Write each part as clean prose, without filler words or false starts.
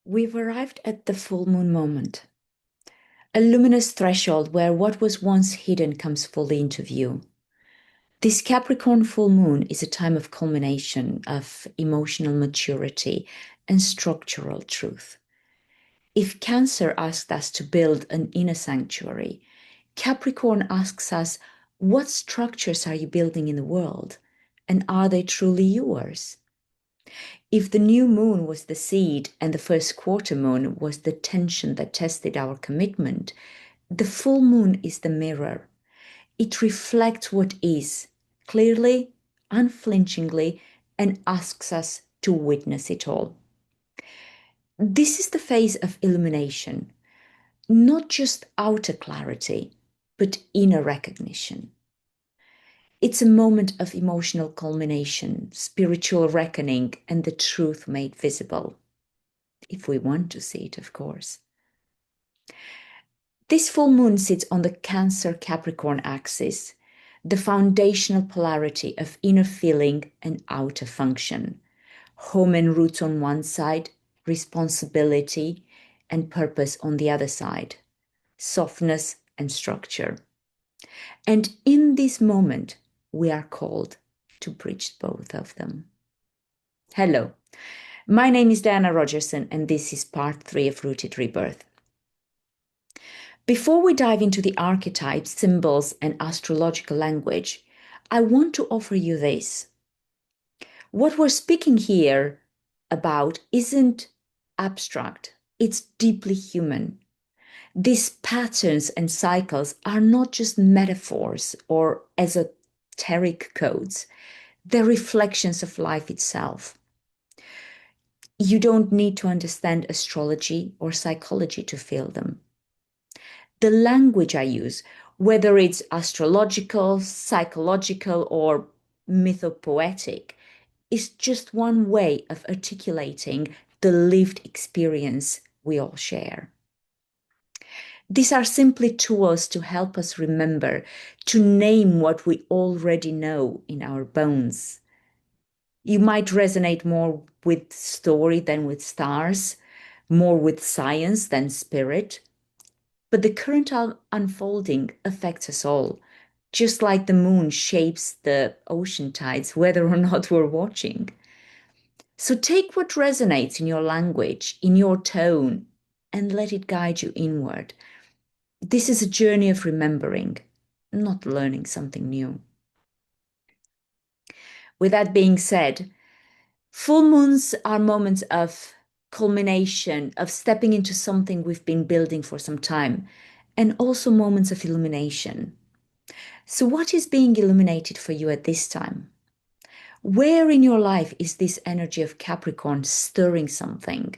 We've arrived at the full moon moment, a luminous threshold where what was once hidden comes fully into view. This Capricorn full moon is a time of culmination of emotional maturity and structural truth. If Cancer asked us to build an inner sanctuary, Capricorn asks us, what structures are you building in the world? And are they truly yours? If the new moon was the seed and the first quarter moon was the tension that tested our commitment, the full moon is the mirror. It reflects what is clearly, unflinchingly, and asks us to witness it all. This is the phase of illumination, not just outer clarity, but inner recognition. It's a moment of emotional culmination, spiritual reckoning, and the truth made visible. If we want to see it, of course. This full moon sits on the Cancer-Capricorn axis, the foundational polarity of inner feeling and outer function. Home and roots on one side, responsibility and purpose on the other side, softness and structure. And in this moment, we are called to bridge both of them. Hello, my name is Diana Rogerson, and this is part 3 of Rooted Rebirth. Before we dive into the archetypes, symbols, and astrological language, I want to offer you this. What we're speaking here about isn't abstract, it's deeply human. These patterns and cycles are not just metaphors or esoteric codes, they're reflections of life itself. You don't need to understand astrology or psychology to feel them. The language I use, whether it's astrological, psychological, or mythopoetic, is just one way of articulating the lived experience we all share. These are simply tools to help us remember, to name what we already know in our bones. You might resonate more with story than with stars, more with science than spirit. But the current unfolding affects us all, just like the moon shapes the ocean tides, whether or not we're watching. So take what resonates in your language, in your tone, and let it guide you inward. This is a journey of remembering, not learning something new. With that being said, full moons are moments of culmination, of stepping into something we've been building for some time, and also moments of illumination. So, what is being illuminated for you at this time? Where in your life is this energy of Capricorn stirring something?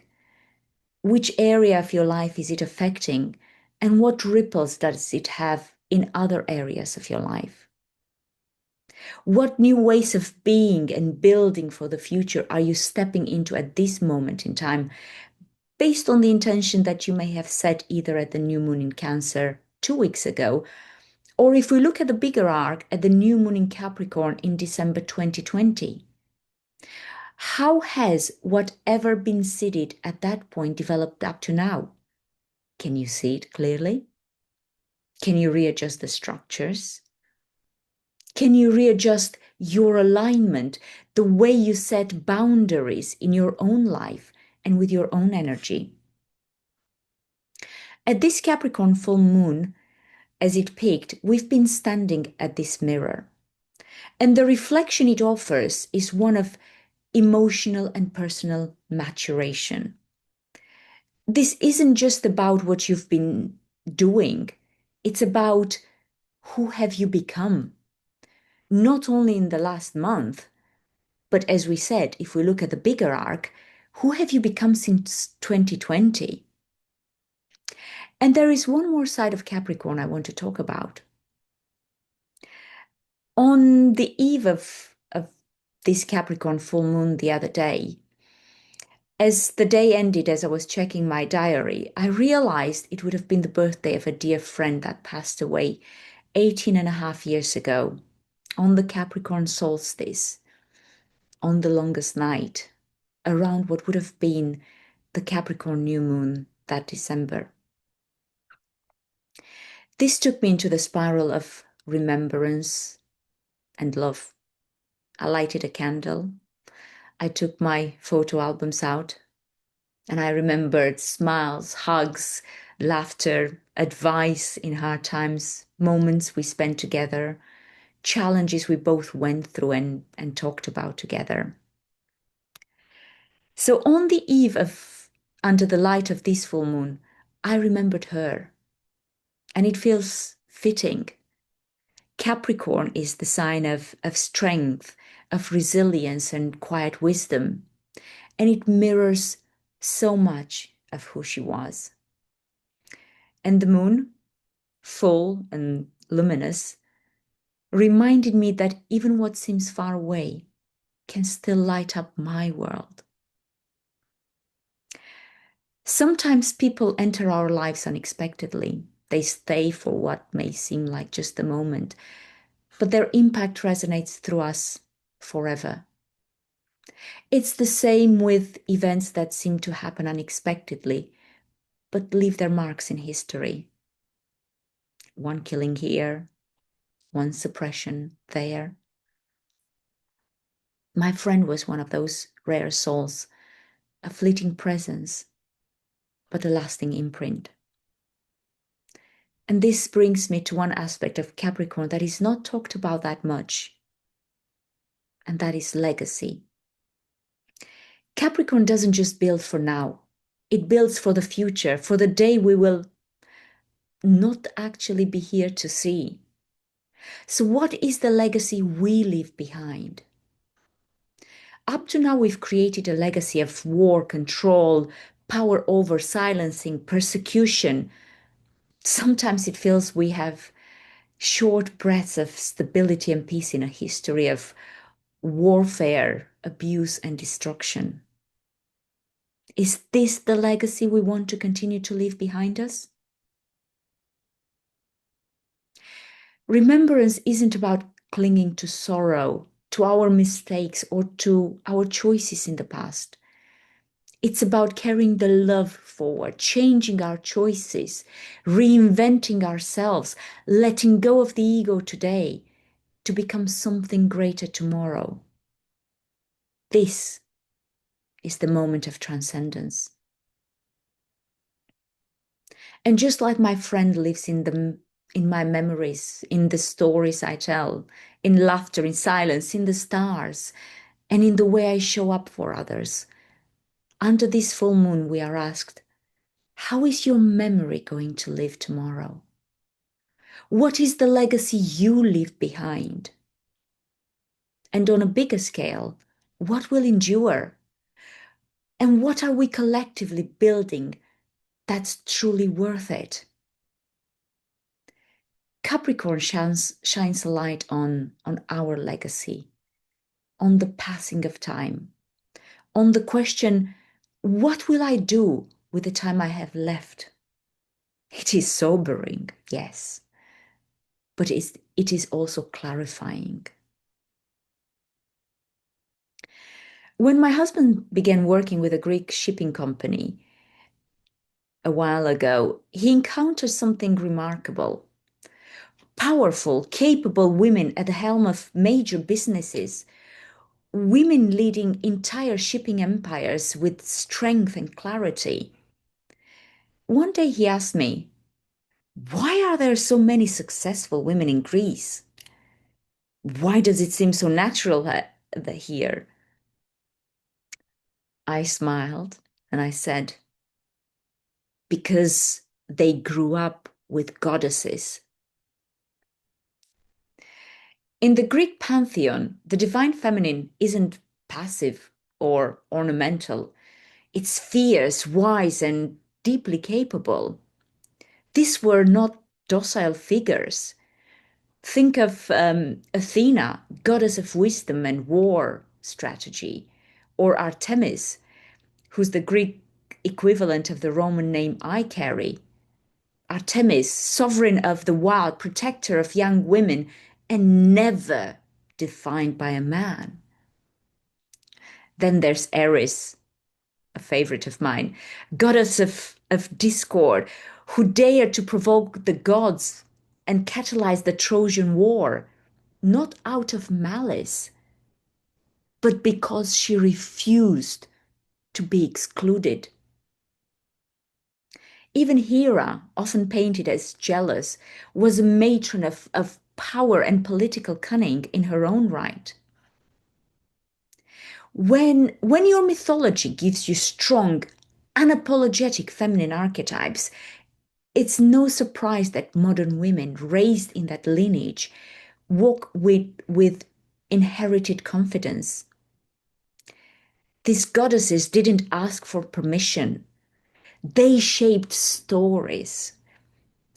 Which area of your life is it affecting? And what ripples does it have in other areas of your life? What new ways of being and building for the future are you stepping into at this moment in time, based on the intention that you may have set either at the new moon in Cancer 2 weeks ago, or if we look at the bigger arc, at the new moon in Capricorn in December 2020? How has whatever been seeded at that point developed up to now? Can you see it clearly? Can you readjust the structures? Can you readjust your alignment, the way you set boundaries in your own life and with your own energy? At this Capricorn full moon, as it peaked, we've been standing at this mirror. And the reflection it offers is one of emotional and personal maturation. This isn't just about what you've been doing, it's about who have you become, not only in the last month, but as we said, if we look at the bigger arc, who have you become since 2020? And there is one more side of Capricorn I want to talk about. On the eve of this Capricorn full moon the other day, as the day ended, as I was checking my diary, I realized it would have been the birthday of a dear friend that passed away 18 and a half years ago, on the Capricorn solstice, on the longest night, around what would have been the Capricorn new moon that December. This took me into the spiral of remembrance and love. I lighted a candle. I took my photo albums out, and I remembered smiles, hugs, laughter, advice in hard times, moments we spent together, challenges we both went through and talked about together. So on the eve of Under the Light of this full moon, I remembered her. And it feels fitting. Capricorn is the sign of strength, of resilience and quiet wisdom. And it mirrors so much of who she was. And the moon, full and luminous, reminded me that even what seems far away can still light up my world. Sometimes people enter our lives unexpectedly. They stay for what may seem like just a moment, but their impact resonates through us forever. It's the same with events that seem to happen unexpectedly, but leave their marks in history. One killing here, one suppression there. My friend was one of those rare souls, a fleeting presence, but a lasting imprint. And this brings me to one aspect of Capricorn that is not talked about that much, and that is legacy. Capricorn doesn't just build for now, it builds for the future, for the day we will not actually be here to see. So, what is the legacy we leave behind? Up to now, we've created a legacy of war, control, power over, silencing, persecution. Sometimes it feels we have short breaths of stability and peace in a history of warfare, abuse, and destruction. Is this the legacy we want to continue to leave behind us? Remembrance isn't about clinging to sorrow, to our mistakes, or to our choices in the past. It's about carrying the love forward, changing our choices, reinventing ourselves, letting go of the ego today to become something greater tomorrow. This is the moment of transcendence. And just like my friend lives in my memories, in the stories I tell, in laughter, in silence, in the stars, and in the way I show up for others. Under this full moon, we are asked, how is your memory going to live tomorrow? What is the legacy you leave behind? And on a bigger scale, what will endure? And what are we collectively building that's truly worth it? Capricorn shines a light on our legacy, on the passing of time, on the question, what will I do with the time I have left? It is sobering, yes, but it is also clarifying. When my husband began working with a Greek shipping company a while ago, he encountered something remarkable. Powerful, capable women at the helm of major businesses, women leading entire shipping empires with strength and clarity. One day he asked me, why are there so many successful women in Greece? Why does it seem so natural here? I smiled and I said, because they grew up with goddesses. In the Greek pantheon, the divine feminine isn't passive or ornamental. It's fierce, wise, and deeply capable. These were not docile figures. Think of Athena, goddess of wisdom and war strategy, or Artemis, who's the Greek equivalent of the Roman name I carry. Artemis, sovereign of the wild, protector of young women, and never defined by a man. Then there's Eris, a favorite of mine, goddess of discord, who dared to provoke the gods and catalyze the Trojan War, not out of malice, but because she refused to be excluded. Even Hera, often painted as jealous, was a matron of power and political cunning in her own right. When your mythology gives you strong, unapologetic feminine archetypes, it's no surprise that modern women raised in that lineage walk with inherited confidence. These goddesses didn't ask for permission. They shaped stories.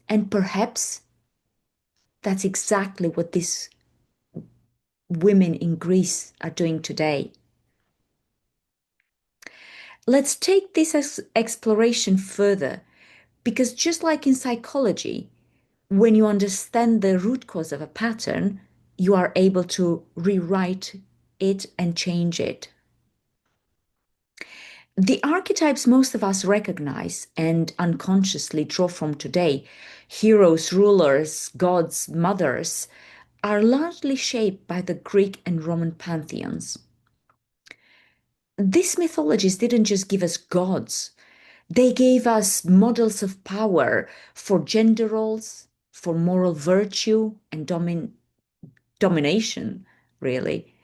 And perhaps that's exactly what these women in Greece are doing today. Let's take this exploration further, because just like in psychology, when you understand the root cause of a pattern, you are able to rewrite it and change it. The archetypes most of us recognize and unconsciously draw from today, heroes, rulers, gods, mothers, are largely shaped by the Greek and Roman pantheons. These mythologies didn't just give us gods, they gave us models of power for gender roles, for moral virtue and domination, really.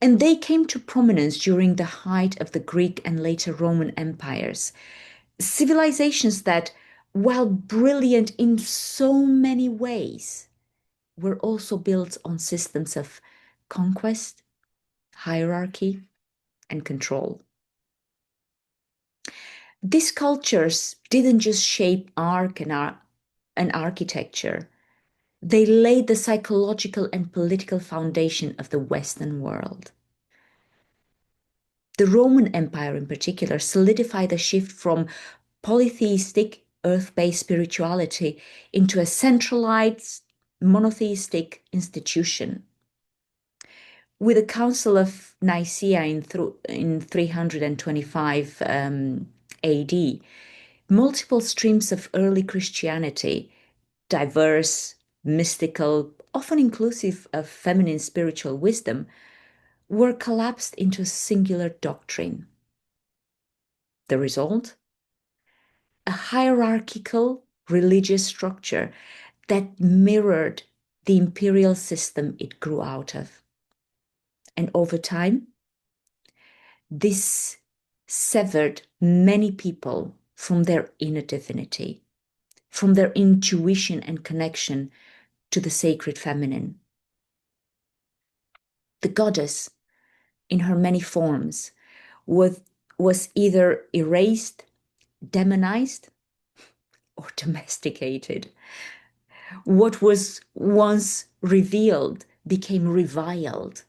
And they came to prominence during the height of the Greek and later Roman empires. Civilizations that, while brilliant in so many ways, were also built on systems of conquest, hierarchy, and control. These cultures didn't just shape art and architecture, they laid the psychological and political foundation of the Western world. The Roman Empire, in particular, solidified the shift from polytheistic, earth based spirituality into a centralized, monotheistic institution. With the Council of Nicaea in 325 AD, multiple streams of early Christianity, diverse, mystical, often inclusive of feminine spiritual wisdom, were collapsed into a singular doctrine. The result? A hierarchical religious structure that mirrored the imperial system it grew out of. And over time, this severed many people from their inner divinity, from their intuition and connection to the sacred feminine. The goddess, in her many forms, was either erased, demonized, or domesticated. What was once revealed became reviled.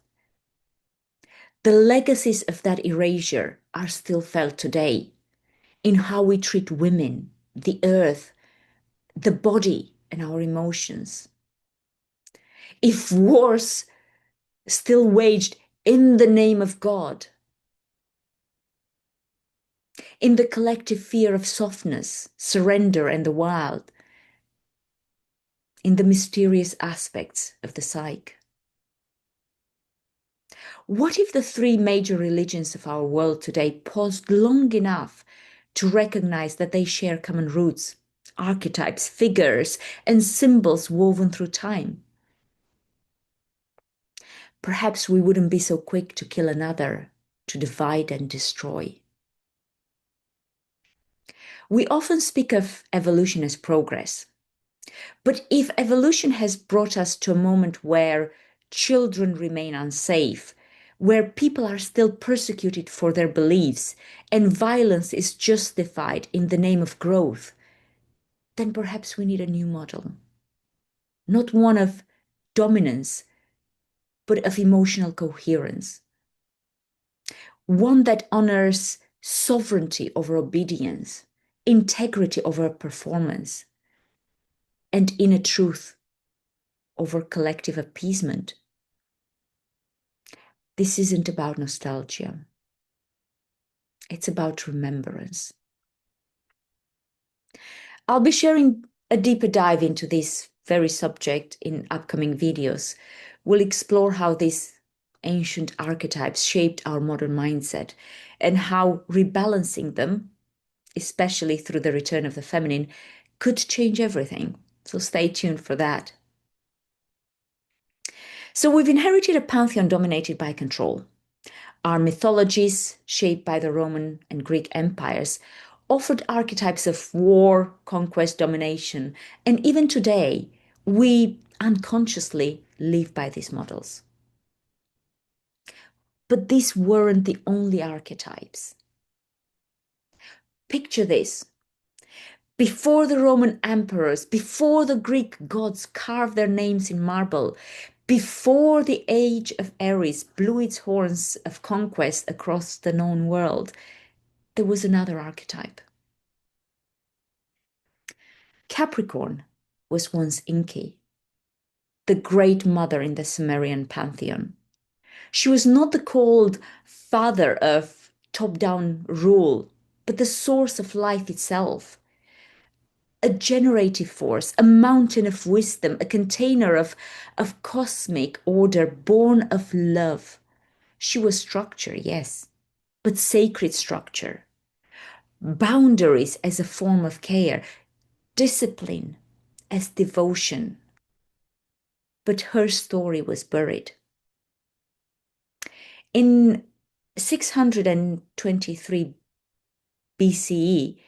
The legacies of that erasure are still felt today in how we treat women, the earth, the body, and our emotions. If wars still waged in the name of God, in the collective fear of softness, surrender, and the wild, in the mysterious aspects of the psyche. What if the three major religions of our world today paused long enough to recognize that they share common roots, archetypes, figures, and symbols woven through time? Perhaps we wouldn't be so quick to kill another, to divide and destroy. We often speak of evolution as progress. But if evolution has brought us to a moment where children remain unsafe, where people are still persecuted for their beliefs, and violence is justified in the name of growth, then perhaps we need a new model. Not one of dominance, but of emotional coherence. One that honors sovereignty over obedience, integrity over performance, and inner truth over collective appeasement. This isn't about nostalgia. It's about remembrance. I'll be sharing a deeper dive into this very subject in upcoming videos. We'll explore how these ancient archetypes shaped our modern mindset and how rebalancing them, especially through the return of the feminine, could change everything. So stay tuned for that. So we've inherited a pantheon dominated by control. Our mythologies, shaped by the Roman and Greek empires, offered archetypes of war, conquest, domination, and even today, we unconsciously live by these models. But these weren't the only archetypes. Picture this. Before the Roman emperors, before the Greek gods carved their names in marble, before the age of Aries blew its horns of conquest across the known world, there was another archetype. Capricorn was once Inky, the great mother in the Sumerian pantheon. She was not the cold father of top-down rule, but the source of life itself. A generative force, a mountain of wisdom, a container of cosmic order born of love. She was structure, yes, but sacred structure. Boundaries as a form of care, discipline as devotion. But her story was buried. In 623 BCE,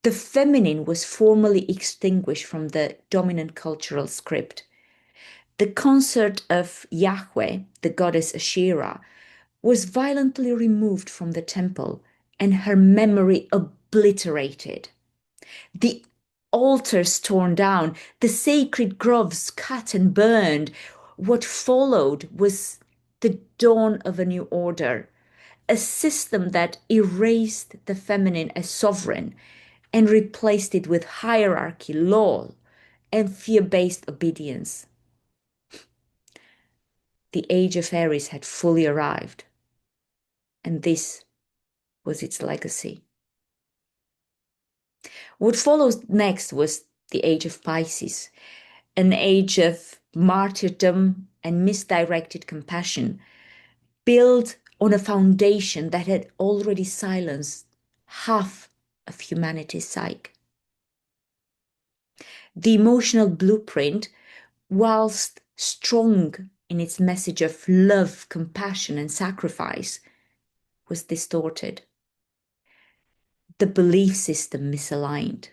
the feminine was formally extinguished from the dominant cultural script. The consort of Yahweh, the goddess Asherah, was violently removed from the temple and her memory obliterated. The altars torn down, the sacred groves cut and burned. What followed was the dawn of a new order, a system that erased the feminine as sovereign and replaced it with hierarchy, law, and fear-based obedience. The age of Aries had fully arrived, and this was its legacy. What follows next was the age of Pisces, an age of martyrdom and misdirected compassion, built on a foundation that had already silenced half of humanity's psyche. The emotional blueprint, whilst strong in its message of love, compassion, and sacrifice, was distorted. The belief system misaligned.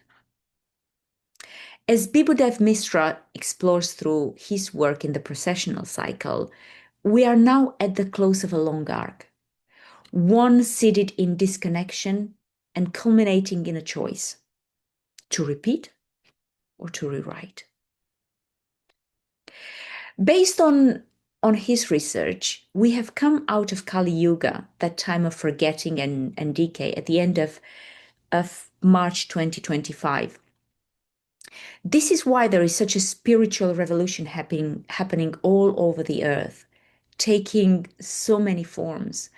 As Bibhudev Mishra explores through his work in the processional cycle, we are now at the close of a long arc, one seated in disconnection and culminating in a choice: to repeat or to rewrite. Based on his research, we have come out of Kali Yuga, that time of forgetting and decay, at the end of March 2025. This is why there is such a spiritual revolution happening all over the earth, taking so many forms.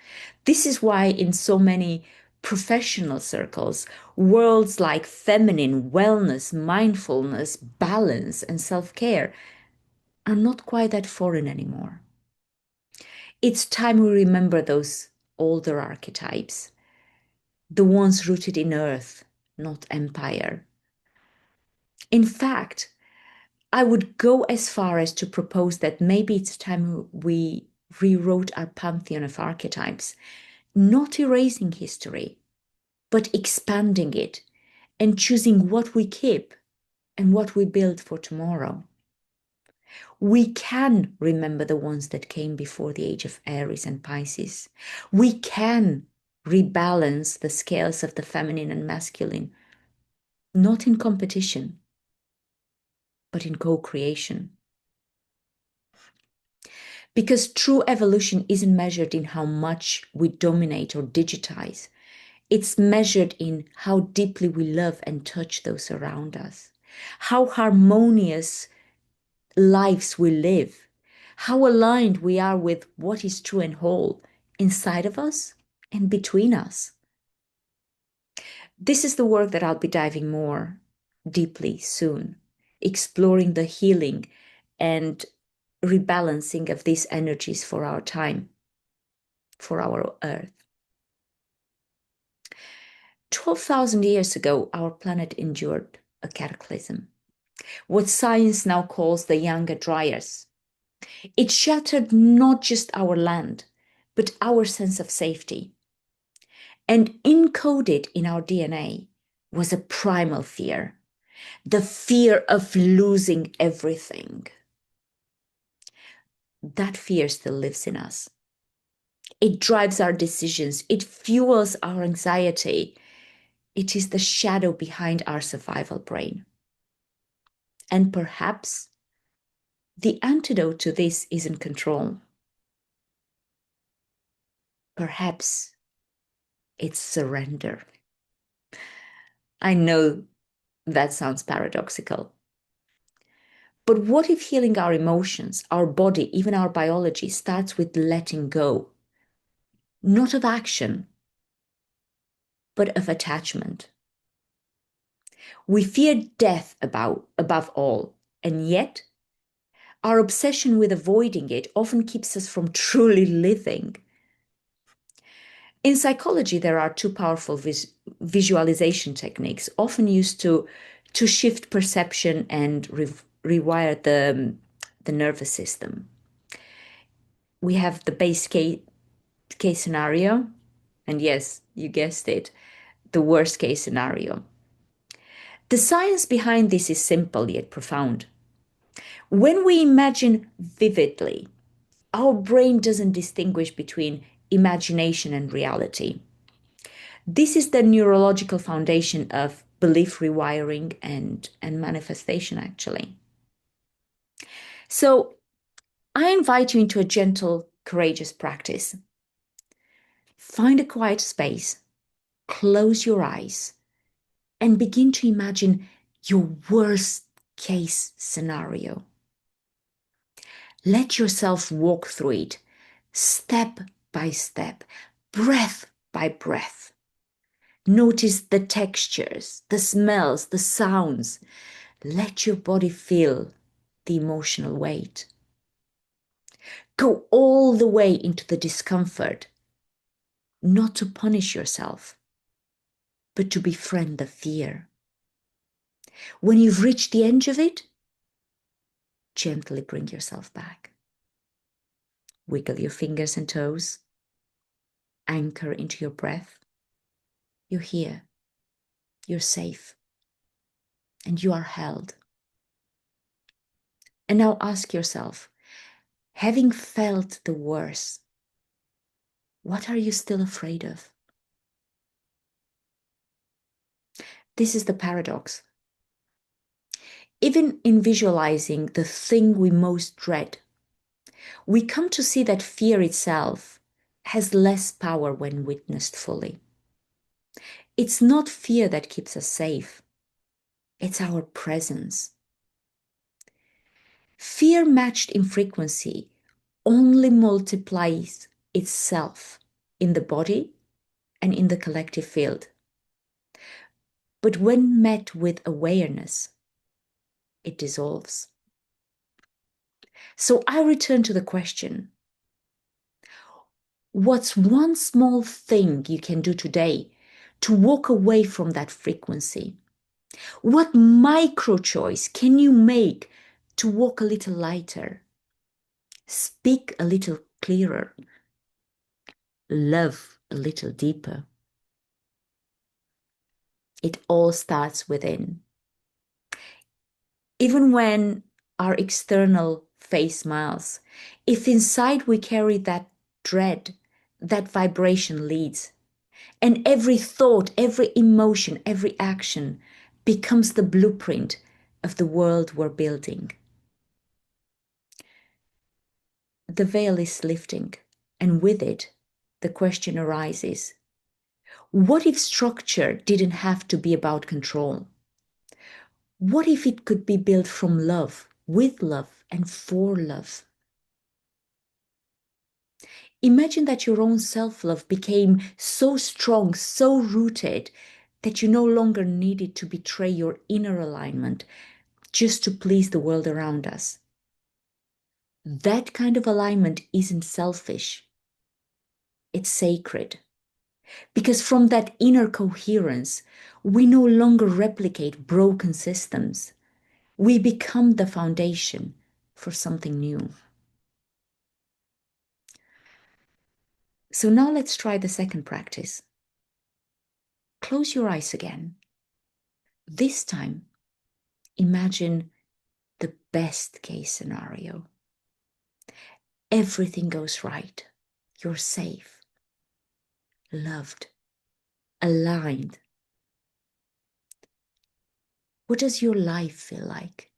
This is why in so many professional circles, words like feminine, wellness, mindfulness, balance, and self-care are not quite that foreign anymore. It's time we remember those older archetypes, the ones rooted in earth, not empire. In fact, I would go as far as to propose that maybe it's time we rewrote our pantheon of archetypes, not erasing history, but expanding it and choosing what we keep and what we build for tomorrow. We can remember the ones that came before the age of Aries and Pisces. We can rebalance the scales of the feminine and masculine, not in competition, but in co-creation. Because true evolution isn't measured in how much we dominate or digitize. It's measured in how deeply we love and touch those around us, how harmonious lives we live, how aligned we are with what is true and whole inside of us and between us. This is the work that I'll be diving more deeply soon, exploring the healing and rebalancing of these energies for our time, for our earth. 12,000 years ago, our planet endured a cataclysm, what science now calls the Younger Dryas. It shattered not just our land, but our sense of safety. And encoded in our DNA was a primal fear, the fear of losing everything. That fear still lives in us. It drives our decisions. It fuels our anxiety. It is the shadow behind our survival brain. And perhaps the antidote to this isn't control. Perhaps it's surrender. I know that sounds paradoxical. But what if healing our emotions, our body, even our biology starts with letting go? Not of action, but of attachment. We fear death above all, and yet our obsession with avoiding it often keeps us from truly living. In psychology, there are two powerful visualization techniques, often used to shift perception and rewire the nervous system. We have the base case scenario, and yes, you guessed it, the worst case scenario. The science behind this is simple yet profound. When we imagine vividly, our brain doesn't distinguish between imagination and reality. This is the neurological foundation of belief rewiring and manifestation, actually. So I invite you into a gentle, courageous practice. Find a quiet space, close your eyes, and begin to imagine your worst case scenario. Let yourself walk through it, step by step, breath by breath. Notice the textures, the smells, the sounds. Let your body feel the emotional weight. Go all the way into the discomfort, not to punish yourself, but to befriend the fear. When you've reached the edge of it, gently bring yourself back. Wiggle your fingers and toes. Anchor into your breath. You're here. You're safe. And you are held. And now ask yourself, having felt the worst, what are you still afraid of? This is the paradox. Even in visualizing the thing we most dread, we come to see that fear itself has less power when witnessed fully. It's not fear that keeps us safe. It's our presence. Fear matched in frequency only multiplies itself in the body and in the collective field. But when met with awareness, it dissolves. So I return to the question, what's one small thing you can do today to walk away from that frequency? What micro choice can you make to walk a little lighter? Speak a little clearer? Love a little deeper? It all starts within. Even when our external face smiles, if inside we carry that dread, that vibration leads. And every thought, every emotion, every action becomes the blueprint of the world we're building. The veil is lifting, and with it, the question arises, what if structure didn't have to be about control? What if it could be built from love, with love, and for love? Imagine that your own self-love became so strong, so rooted, that you no longer needed to betray your inner alignment just to please the world around us. That kind of alignment isn't selfish, it's sacred. Because from that inner coherence, we no longer replicate broken systems. We become the foundation for something new. So now let's try the second practice. Close your eyes again. This time, imagine the best case scenario. Everything goes right. You're safe, loved, aligned. What does your life feel like?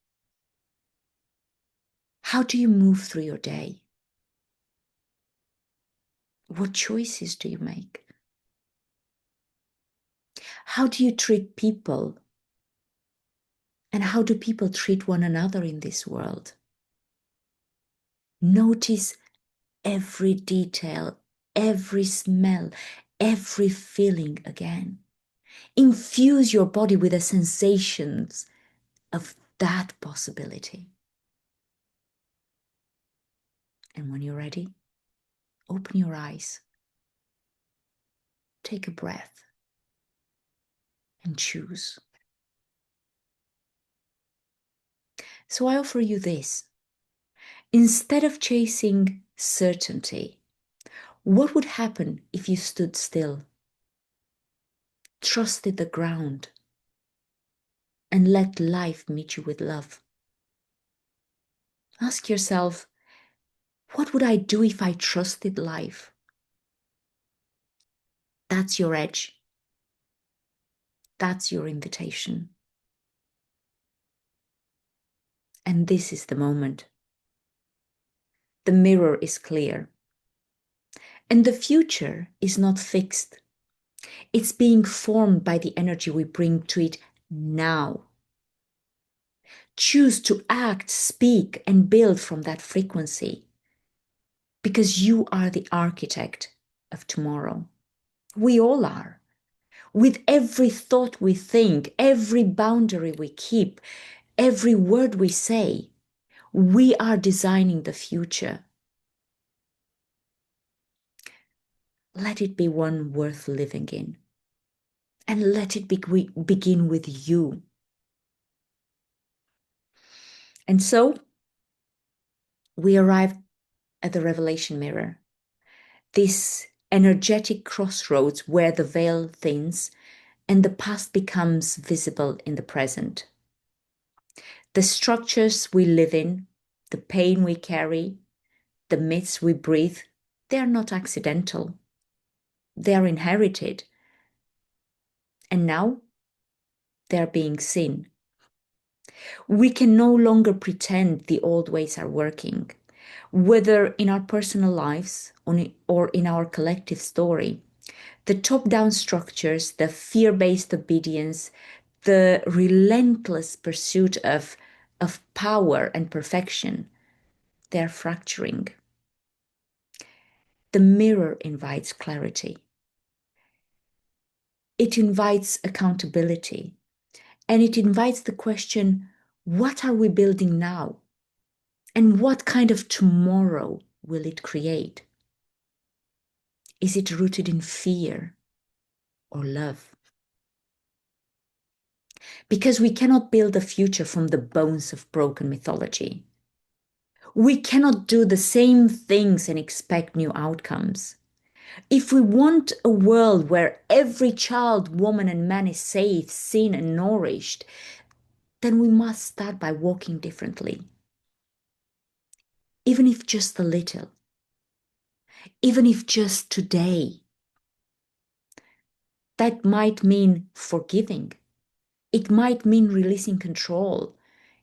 How do you move through your day? What choices do you make? How do you treat people? And how do people treat one another in this world? Notice every detail, every smell, every feeling again. Infuse your body with the sensations of that possibility. And when you're ready, open your eyes, take a breath, and choose. So I offer you this. Instead of chasing certainty, what would happen if you stood still, trusted the ground, and let life meet you with love? Ask yourself, what would I do if I trusted life? That's your edge. That's your invitation. And this is the moment. The mirror is clear. And the future is not fixed. It's being formed by the energy we bring to it now. Choose to act, speak, and build from that frequency, because you are the architect of tomorrow. We all are. With every thought we think, every boundary we keep, every word we say, we are designing the future. Let it be one worth living in. And let it begin with you. And so we arrive at the revelation mirror, this energetic crossroads where the veil thins and the past becomes visible in the present. The structures we live in, the pain we carry, the myths we breathe, they are not accidental. They are inherited. And now they are being seen. We can no longer pretend the old ways are working, whether in our personal lives or in our collective story. The top-down structures, the fear-based obedience, the relentless pursuit of power and perfection, they're fracturing. The mirror invites clarity. It invites accountability. And it invites the question, what are we building now? And what kind of tomorrow will it create? Is it rooted in fear or love? Because we cannot build a future from the bones of broken mythology. We cannot do the same things and expect new outcomes. If we want a world where every child, woman, and man is safe, seen, and nourished, then we must start by walking differently. Even if just a little. Even if just today. That might mean forgiving. It might mean releasing control.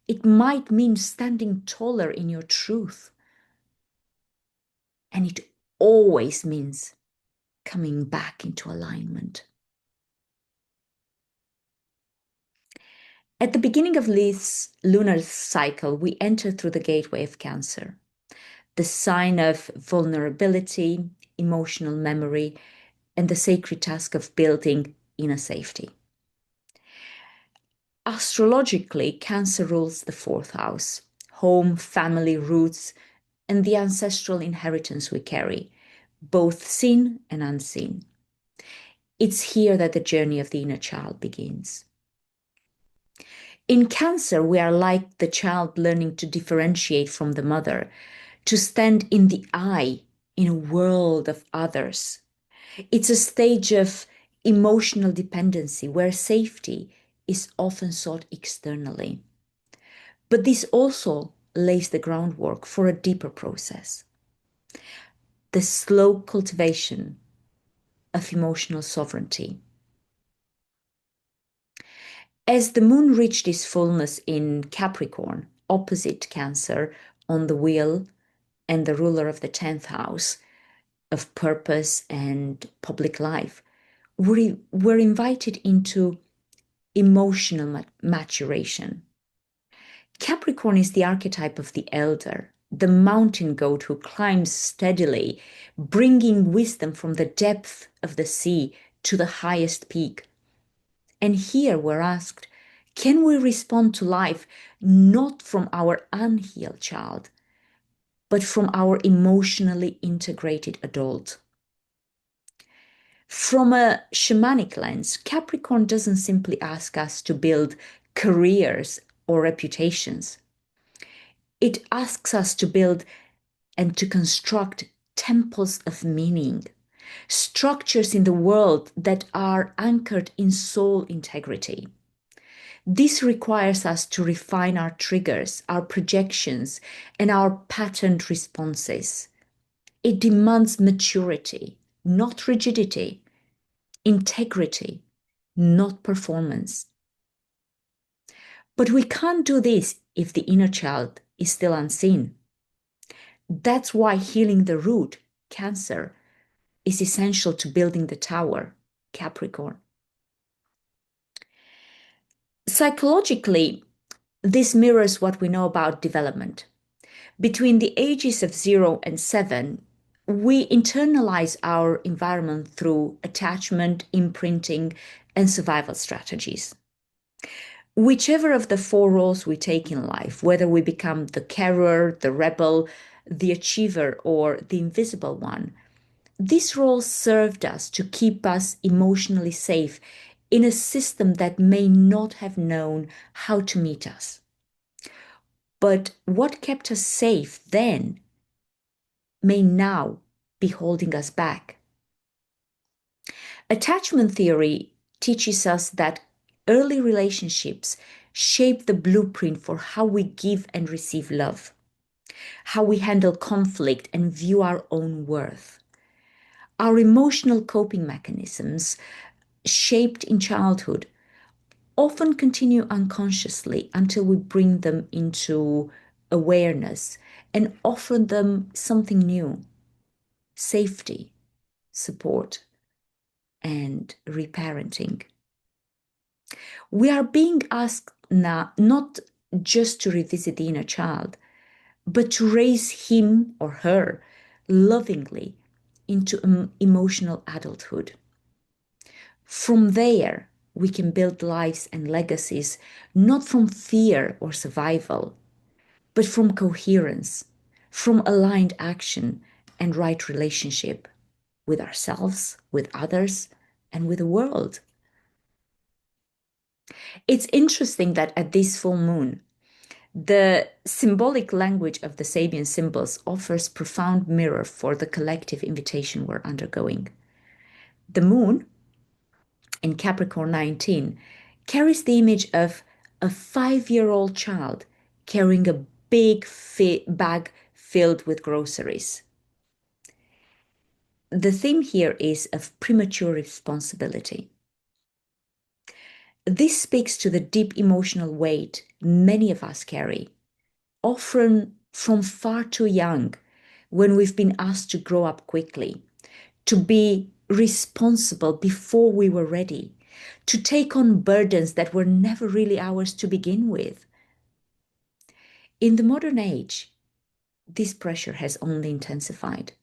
It might mean standing taller in your truth. And it always means coming back into alignment. At the beginning of this lunar cycle, we enter through the gateway of Cancer, the sign of vulnerability, emotional memory, and the sacred task of building inner safety. Astrologically, Cancer rules the fourth house, home, family, roots, and the ancestral inheritance we carry, both seen and unseen. It's here that the journey of the inner child begins. In Cancer, we are like the child learning to differentiate from the mother, to stand in the I in a world of others. It's a stage of emotional dependency where safety is often sought externally. But this also lays the groundwork for a deeper process, the slow cultivation of emotional sovereignty. As the moon reached its fullness in Capricorn, opposite Cancer, on the wheel and the ruler of the 10th house of purpose and public life, we're invited into emotional maturation. Capricorn is the archetype of the elder, the mountain goat who climbs steadily, bringing wisdom from the depth of the sea to the highest peak. And here we're asked, can we respond to life not from our unhealed child, but from our emotionally integrated adult? From a shamanic lens, Capricorn doesn't simply ask us to build careers or reputations. It asks us to build and to construct temples of meaning, structures in the world that are anchored in soul integrity. This requires us to refine our triggers, our projections, and our patterned responses. It demands maturity, not rigidity, integrity, not performance. But we can't do this if the inner child is still unseen. That's why healing the root, Cancer, is essential to building the tower, Capricorn. Psychologically, this mirrors what we know about development. Between the ages of 0 and 7, we internalize our environment through attachment, imprinting, and survival strategies. Whichever of the four roles we take in life, whether we become the carer, the rebel, the achiever, or the invisible one, these roles served us to keep us emotionally safe in a system that may not have known how to meet us. But what kept us safe then may now be holding us back. Attachment theory teaches us that early relationships shape the blueprint for how we give and receive love, how we handle conflict and view our own worth. Our emotional coping mechanisms, shaped in childhood, often continue unconsciously until we bring them into awareness and offer them something new: safety, support, and reparenting. We are being asked now not just to revisit the inner child, but to raise him or her lovingly into emotional adulthood. From there, we can build lives and legacies not from fear or survival, but from coherence, from aligned action and right relationship with ourselves, with others, and with the world. It's interesting that at this full moon, the symbolic language of the Sabian symbols offers profound mirror for the collective invitation we're undergoing. The moon in Capricorn 19 carries the image of a 5-year-old child carrying a big bag filled with groceries. The theme here is of premature responsibility. This speaks to the deep emotional weight many of us carry, often from far too young, when we've been asked to grow up quickly, to be responsible before we were ready, to take on burdens that were never really ours to begin with. In the modern age, this pressure has only intensified.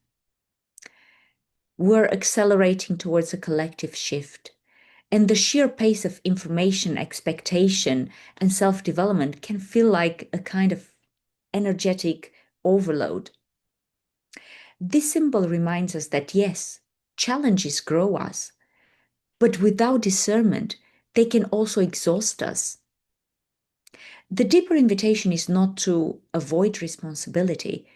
We're accelerating towards a collective shift, And the sheer pace of information, expectation, and self-development can feel like a kind of energetic overload. This symbol reminds us that yes, challenges grow us, but without discernment, they can also exhaust us. The deeper invitation is not to avoid responsibility,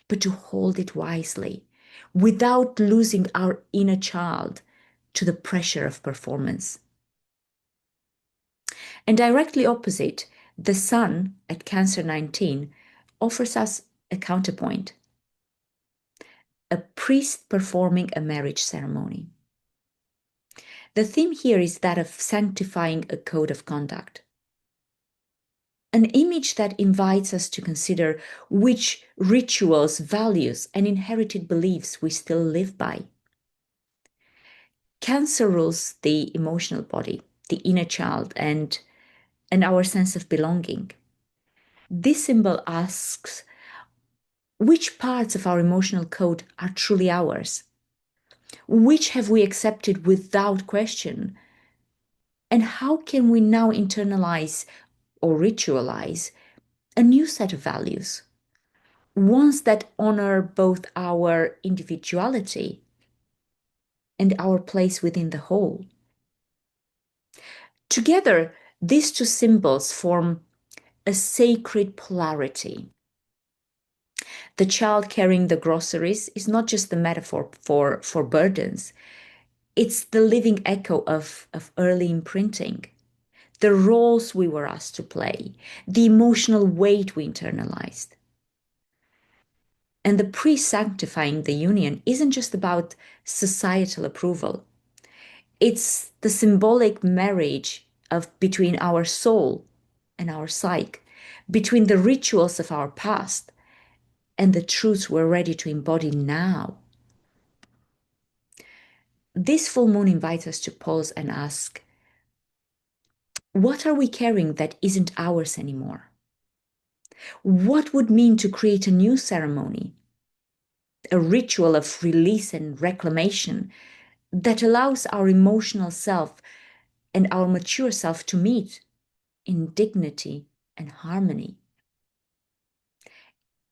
but to hold it wisely, without losing our inner child to the pressure of performance. And directly opposite, the Sun at Cancer 19 offers us a counterpoint, a priest performing a marriage ceremony. The theme here is that of sanctifying a code of conduct, an image that invites us to consider which rituals, values, and inherited beliefs we still live by. Cancer rules the emotional body, the inner child, and our sense of belonging. This symbol asks, which parts of our emotional code are truly ours? Which have we accepted without question? And how can we now internalize or ritualize a new set of values? Ones that honor both our individuality and our place within the whole. Together, these two symbols form a sacred polarity. The child carrying the groceries is not just the metaphor for burdens, it's the living echo of early imprinting, the roles we were asked to play, the emotional weight we internalized. And the priest sanctifying the union isn't just about societal approval. It's the symbolic marriage between our soul and our psyche, between the rituals of our past and the truths we're ready to embody now. This full moon invites us to pause and ask, what are we carrying that isn't ours anymore? What would mean to create a new ceremony, a ritual of release and reclamation that allows our emotional self and our mature self to meet in dignity and harmony?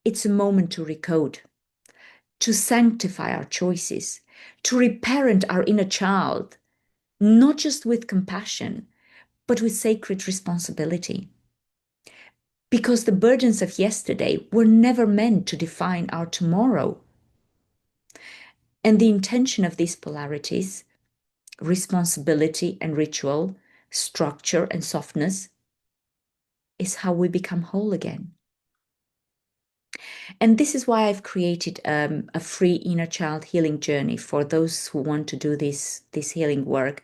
It's a moment to recode, to sanctify our choices, to reparent our inner child, not just with compassion, but with sacred responsibility. Because the burdens of yesterday were never meant to define our tomorrow. And the intention of these polarities, responsibility and ritual, structure and softness, is how we become whole again. And this is why I've created a free inner child healing journey for those who want to do this healing work.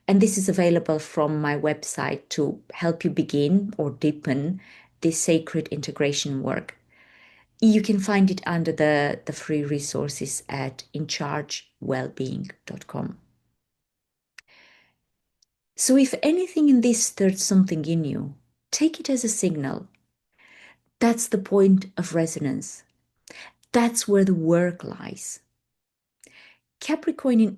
And this is available from my website to help you begin or deepen this sacred integration work. You can find it under the free resources at inchargewellbeing.com. So if anything in this stirs something in you, take it as a signal. That's the point of resonance. That's where the work lies. Capricorn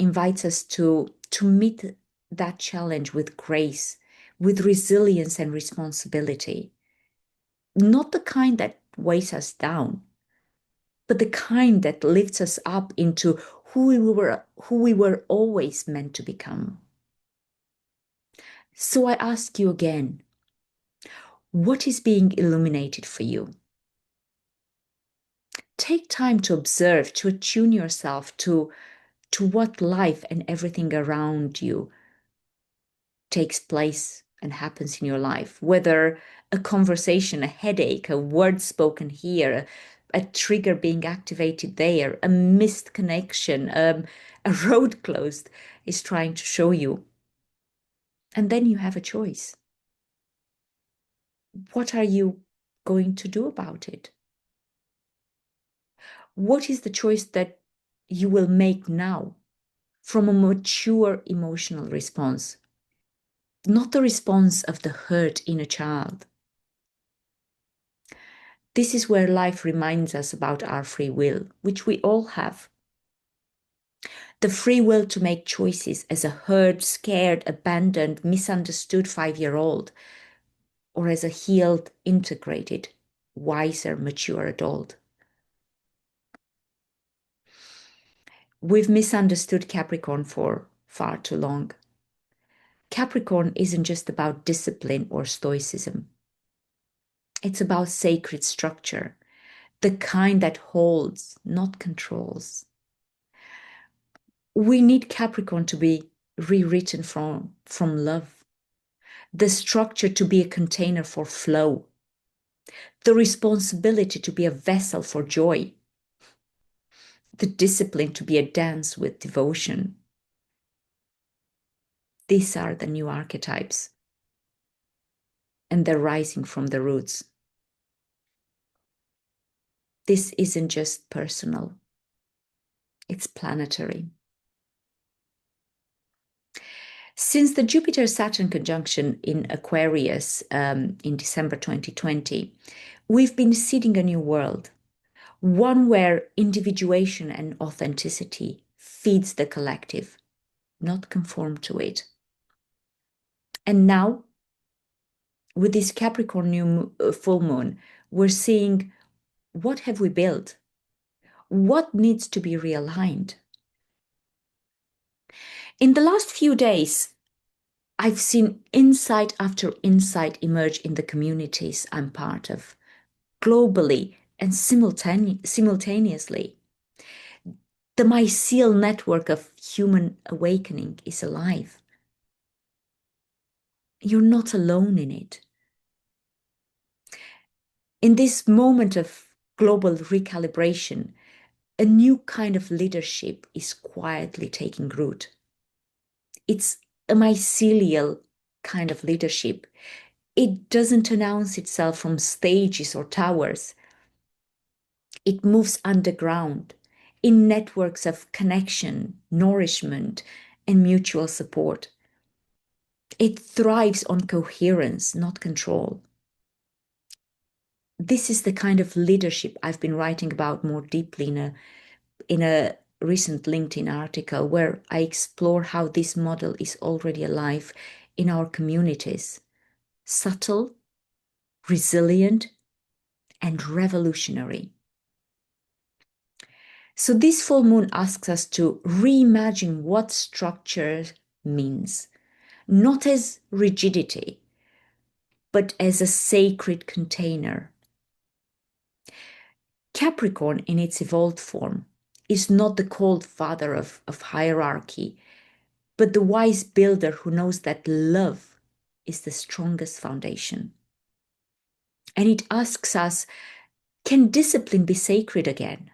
invites us to meet that challenge with grace, with resilience and responsibility. Not the kind that weighs us down, but the kind that lifts us up into who we were always meant to become. So I ask you again, what is being illuminated for you? Take time to observe, to attune yourself to what life and everything around you takes place and happens in your life, whether a conversation, a headache, a word spoken here, a trigger being activated there, a missed connection, a road closed is trying to show you. And then you have a choice. What are you going to do about it? What is the choice that you will make now from a mature emotional response? Not the response of the hurt inner child. This is where life reminds us about our free will, which we all have. The free will to make choices as a hurt, scared, abandoned, misunderstood 5-year-old, or as a healed, integrated, wiser, mature adult. We've misunderstood Capricorn for far too long. Capricorn isn't just about discipline or stoicism. It's about sacred structure, the kind that holds, not controls. We need Capricorn to be rewritten from love, the structure to be a container for flow, the responsibility to be a vessel for joy, the discipline to be a dance with devotion. These are the new archetypes, and they're rising from the roots. This isn't just personal, it's planetary. Since the Jupiter-Saturn conjunction in Aquarius in December 2020, we've been seeding a new world, one where individuation and authenticity feeds the collective, not conform to it. And now, with this Capricorn new full moon, we're seeing, what have we built? What needs to be realigned? In the last few days, I've seen insight after insight emerge in the communities I'm part of, globally and simultaneously. The mycelial network of human awakening is alive. You're not alone in it. In this moment of global recalibration, a new kind of leadership is quietly taking root. It's a mycelial kind of leadership. It doesn't announce itself from stages or towers. It moves underground in networks of connection, nourishment, and mutual support. It thrives on coherence, not control. This is the kind of leadership I've been writing about more deeply in a recent LinkedIn article, where I explore how this model is already alive in our communities. Subtle, resilient, and revolutionary. So this full moon asks us to reimagine what structure means, not as rigidity, but as a sacred container. Capricorn, in its evolved form, is not the cold father of hierarchy, but the wise builder who knows that love is the strongest foundation. And it asks us, can discipline be sacred again?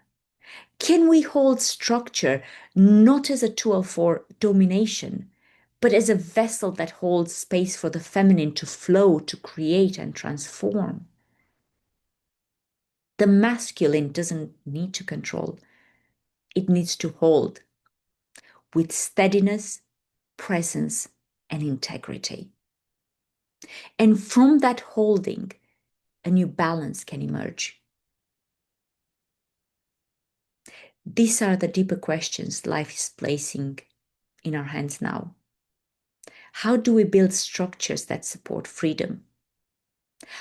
Can we hold structure not as a tool for domination, but as a vessel that holds space for the feminine to flow, to create and transform? The masculine doesn't need to control. It needs to hold with steadiness, presence, and integrity. And from that holding, a new balance can emerge. These are the deeper questions life is placing in our hands now. How do we build structures that support freedom?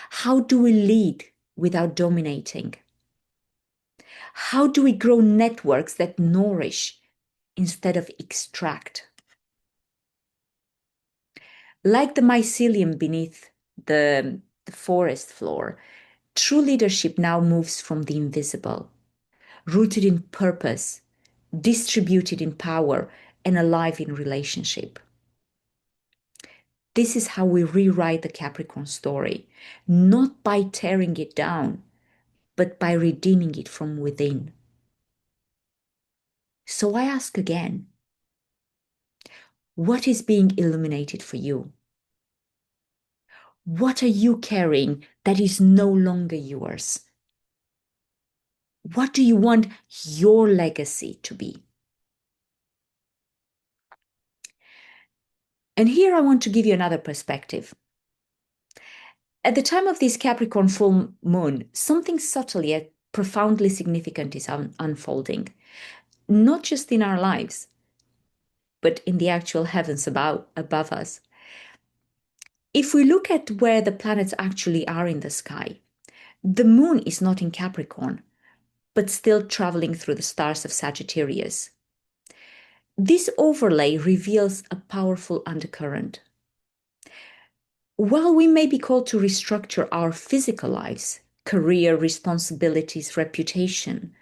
How do we lead without dominating? How do we grow networks that nourish instead of extract? Like the mycelium beneath the forest floor, true leadership now moves from the invisible, rooted in purpose, distributed in power, and alive in relationship. This is how we rewrite the Capricorn story, not by tearing it down, but by redeeming it from within. So I ask again, what is being illuminated for you? What are you carrying that is no longer yours? What do you want your legacy to be? And here I want to give you another perspective. At the time of this Capricorn full moon, something subtle yet profoundly significant is unfolding, not just in our lives, but in the actual heavens above us. If we look at where the planets actually are in the sky, the moon is not in Capricorn, but still traveling through the stars of Sagittarius. This overlay reveals a powerful undercurrent. While we may be called to restructure our physical lives, career, responsibilities, reputation,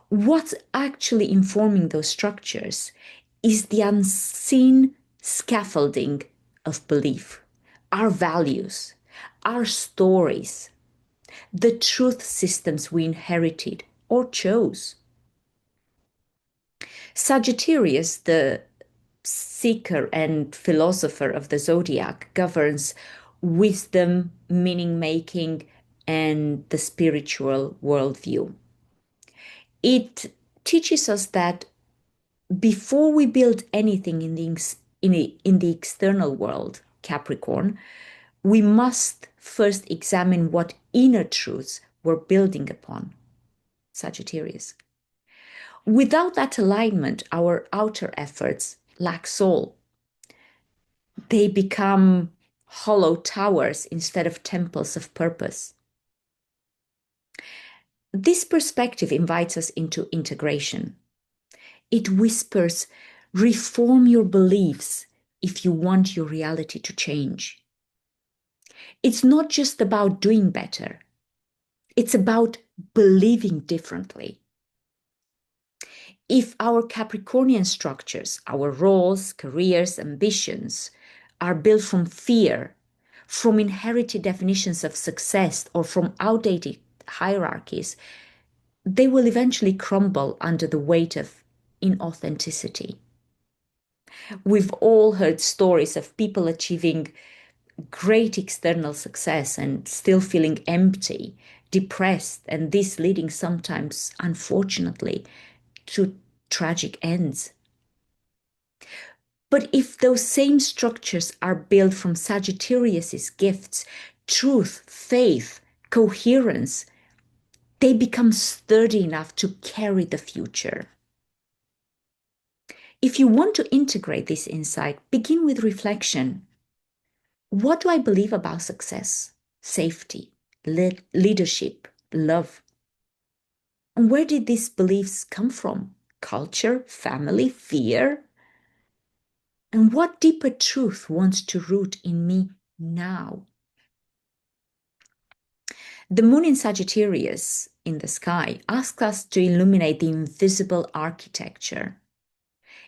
what's actually informing those structures is the unseen scaffolding of belief, our values, our stories, the truth systems we inherited or chose. Sagittarius, the seeker and philosopher of the zodiac, governs wisdom, meaning making, and the spiritual worldview. It teaches us that before we build anything in the external world, Capricorn, we must first examine what inner truths we're building upon, Sagittarius. Without that alignment, our outer efforts lack soul. They become hollow towers instead of temples of purpose. This perspective invites us into integration. It whispers, reform your beliefs if you want your reality to change. It's not just about doing better. It's about believing differently. If our Capricornian structures, our roles, careers, ambitions, are built from fear, from inherited definitions of success, or from outdated hierarchies, they will eventually crumble under the weight of inauthenticity. We've all heard stories of people achieving great external success and still feeling empty, depressed, and this leading sometimes, unfortunately, to tragic ends. But if those same structures are built from Sagittarius's gifts, truth, faith, coherence, they become sturdy enough to carry the future. If you want to integrate this insight, begin with reflection. What do I believe about success, safety, leadership, love? And where did these beliefs come from? Culture, family, fear? And what deeper truth wants to root in me now? The moon in Sagittarius in the sky asks us to illuminate the invisible architecture.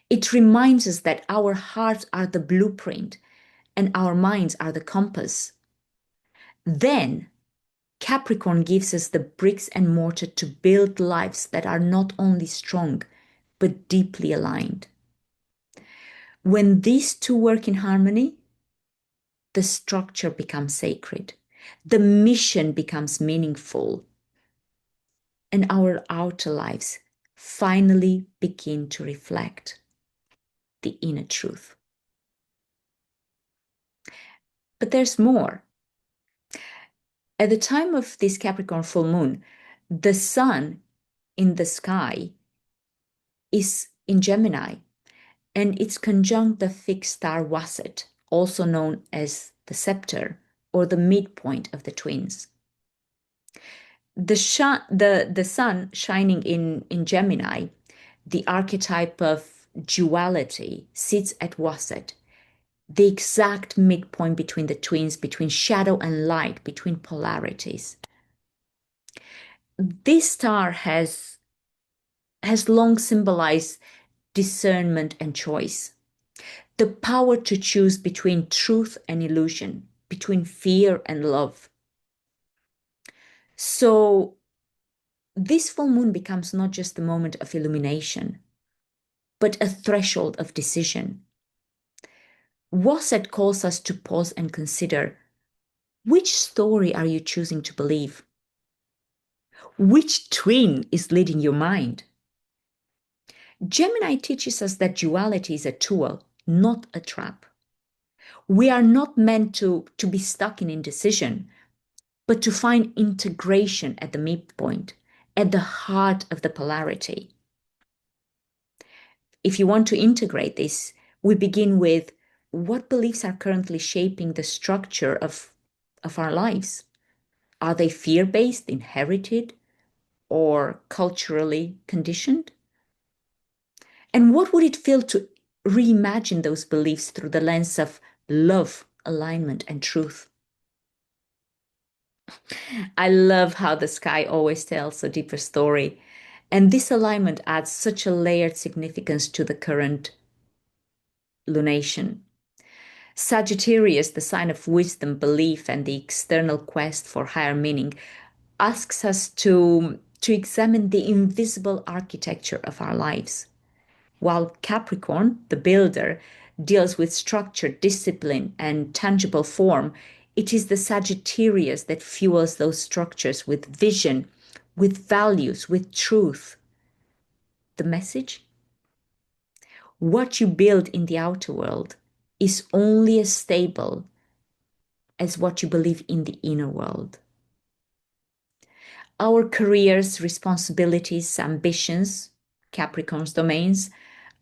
It reminds us that our hearts are the blueprint and our minds are the compass. Then Capricorn gives us the bricks and mortar to build lives that are not only strong, but deeply aligned. When these two work in harmony, the structure becomes sacred, the mission becomes meaningful, and our outer lives finally begin to reflect the inner truth. But there's more. At the time of this Capricorn full moon, the sun in the sky is in Gemini, and it's conjunct the fixed star Wasset, also known as the scepter or the midpoint of the twins. The sun shining in Gemini, the archetype of duality, sits at Wasset, the exact midpoint between the twins, between shadow and light, between polarities. This star has long symbolized discernment and choice, the power to choose between truth and illusion, between fear and love. So this full moon becomes not just a moment of illumination, but a threshold of decision. Wasset calls us to pause and consider, which story are you choosing to believe? Which twin is leading your mind? Gemini teaches us that duality is a tool, not a trap. We are not meant to be stuck in indecision, but to find integration at the midpoint, at the heart of the polarity. If you want to integrate this, We begin with what beliefs are currently shaping the structure of our lives? Are they fear-based, inherited, or culturally conditioned? And what would it feel to reimagine those beliefs through the lens of love, alignment, and truth? I love how the sky always tells a deeper story. And this alignment adds such a layered significance to the current lunation. Sagittarius, the sign of wisdom, belief, and the external quest for higher meaning, asks us to examine the invisible architecture of our lives. While Capricorn, the builder, deals with structure, discipline, and tangible form, it is the Sagittarius that fuels those structures with vision, with values, with truth. The message? What you build in the outer world is only as stable as what you believe in the inner world. Our careers, responsibilities, ambitions, Capricorn's domains,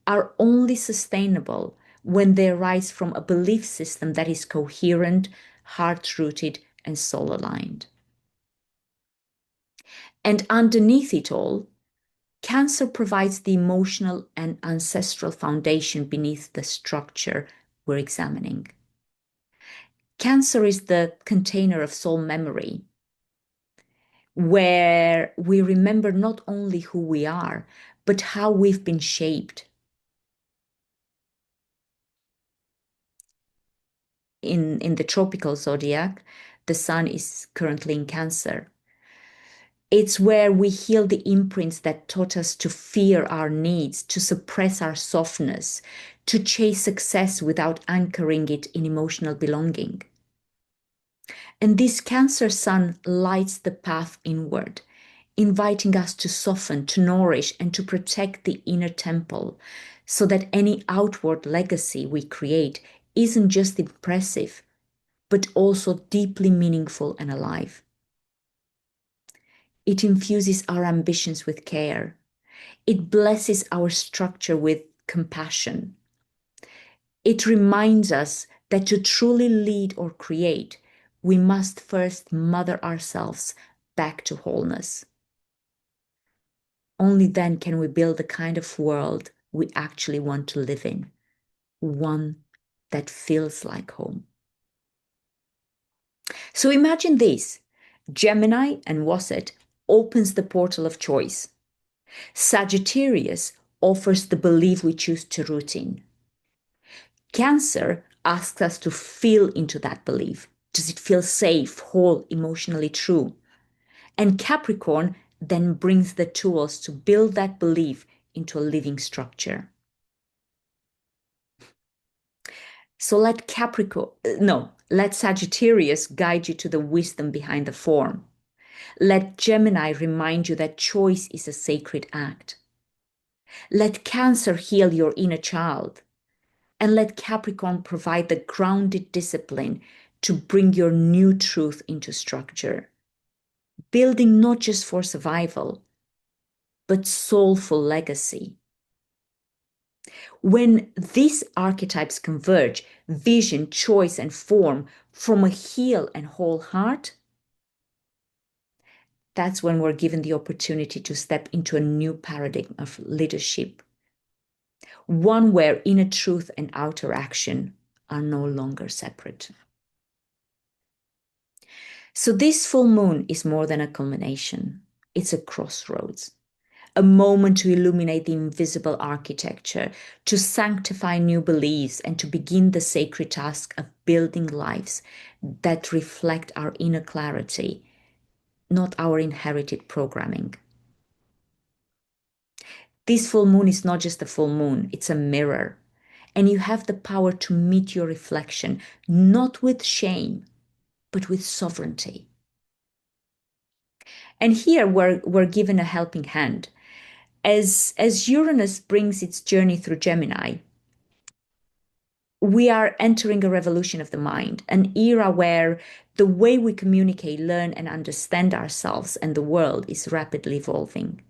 are only sustainable when they arise from a belief system that is coherent, heart-rooted, and soul-aligned. And underneath it all, Cancer provides the emotional and ancestral foundation beneath the structure we're examining. Cancer is the container of soul memory, where we remember not only who we are, but how we've been shaped. In the tropical zodiac, the sun is currently in Cancer. It's where we heal the imprints that taught us to fear our needs, to suppress our softness, to chase success without anchoring it in emotional belonging. And this Cancer sun lights the path inward, inviting us to soften, to nourish, and to protect the inner temple, so that any outward legacy we create isn't just impressive, but also deeply meaningful and alive. It infuses our ambitions with care. It blesses our structure with compassion. It reminds us that to truly lead or create, we must first mother ourselves back to wholeness. Only then can we build the kind of world we actually want to live in, one that feels like home. So imagine this: Gemini and Wasset opens the portal of choice. Sagittarius offers the belief we choose to root in. Cancer asks us to feel into that belief. Does it feel safe, whole, emotionally true? And Capricorn then brings the tools to build that belief into a living structure. So let Sagittarius guide you to the wisdom behind the form. Let Gemini remind you that choice is a sacred act. Let Cancer heal your inner child. And let Capricorn provide the grounded discipline to bring your new truth into structure. Building not just for survival, but soulful legacy. When these archetypes converge, vision, choice, and form, from a healed and whole heart, that's when we're given the opportunity to step into a new paradigm of leadership. One where inner truth and outer action are no longer separate. So this full moon is more than a culmination. It's a crossroads, a moment to illuminate the invisible architecture, to sanctify new beliefs, and to begin the sacred task of building lives that reflect our inner clarity, not our inherited programming. This full moon is not just a full moon, it's a mirror. And you have the power to meet your reflection, not with shame, but with sovereignty. And here we're given a helping hand. As Uranus brings its journey through Gemini, we are entering a revolution of the mind, an era where the way we communicate, learn, and understand ourselves and the world is rapidly evolving.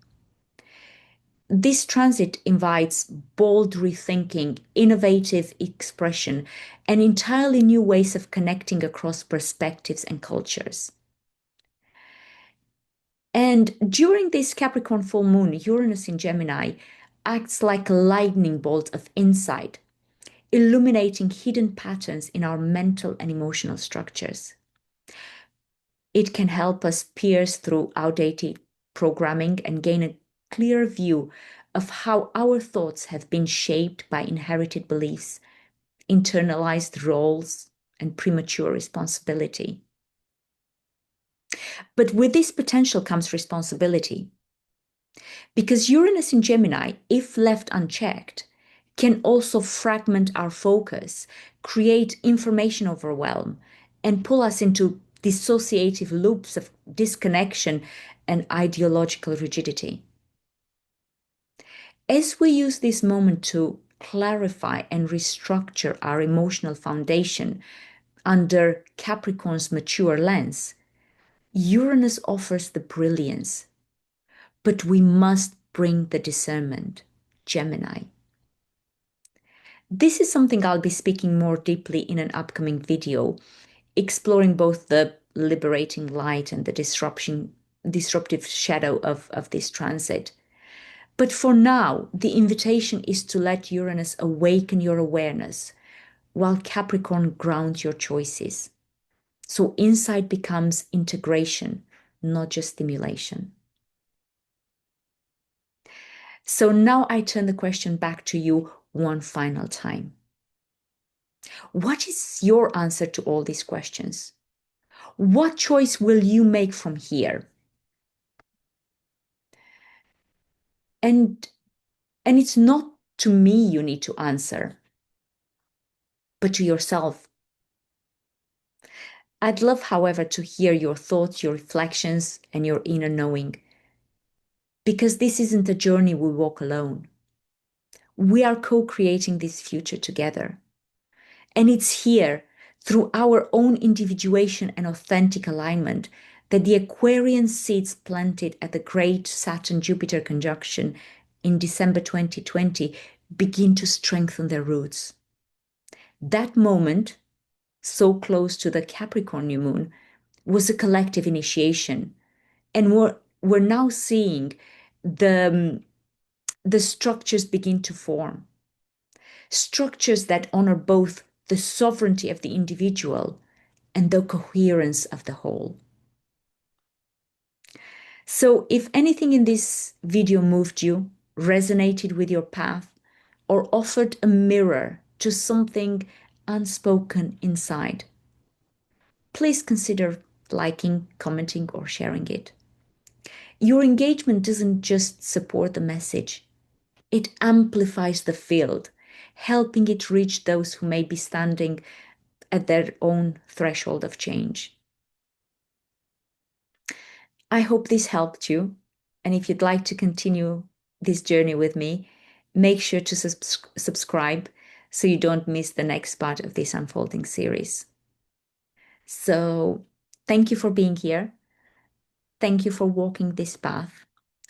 This transit invites bold rethinking, innovative expression, and entirely new ways of connecting across perspectives and cultures. And during this Capricorn full moon, Uranus in Gemini acts like a lightning bolt of insight, illuminating hidden patterns in our mental and emotional structures. It can help us pierce through outdated programming and gain a clear view of how our thoughts have been shaped by inherited beliefs, internalized roles, and premature responsibility. But with this potential comes responsibility. Because Uranus in Gemini, if left unchecked, can also fragment our focus, create information overwhelm, and pull us into dissociative loops of disconnection and ideological rigidity. As we use this moment to clarify and restructure our emotional foundation under Capricorn's mature lens, Uranus offers the brilliance, but we must bring the discernment, Gemini. This is something I'll be speaking more deeply in an upcoming video, exploring both the liberating light and the disruptive shadow of this transit. But for now, the invitation is to let Uranus awaken your awareness while Capricorn grounds your choices. So insight becomes integration, not just stimulation. So now I turn the question back to you one final time. What is your answer to all these questions? What choice will you make from here? And it's not to me you need to answer, but to yourself. I'd love, however, to hear your thoughts, your reflections, and your inner knowing, because this isn't a journey we walk alone. We are co-creating this future together. And it's here, through our own individuation and authentic alignment, that the Aquarian seeds planted at the great Saturn-Jupiter conjunction in December 2020 begin to strengthen their roots. That moment, so close to the Capricorn new moon, was a collective initiation. And we're now seeing the structures begin to form. Structures that honor both the sovereignty of the individual and the coherence of the whole. So if anything in this video moved you, resonated with your path, or offered a mirror to something unspoken inside, please consider liking, commenting, or sharing it. Your engagement doesn't just support the message, it amplifies the field, helping it reach those who may be standing at their own threshold of change. I hope this helped you. And if you'd like to continue this journey with me, make sure to subscribe so you don't miss the next part of this unfolding series. So thank you for being here. Thank you for walking this path.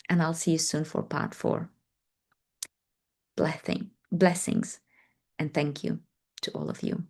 And I'll see you soon for part 4. Blessings. And thank you to all of you.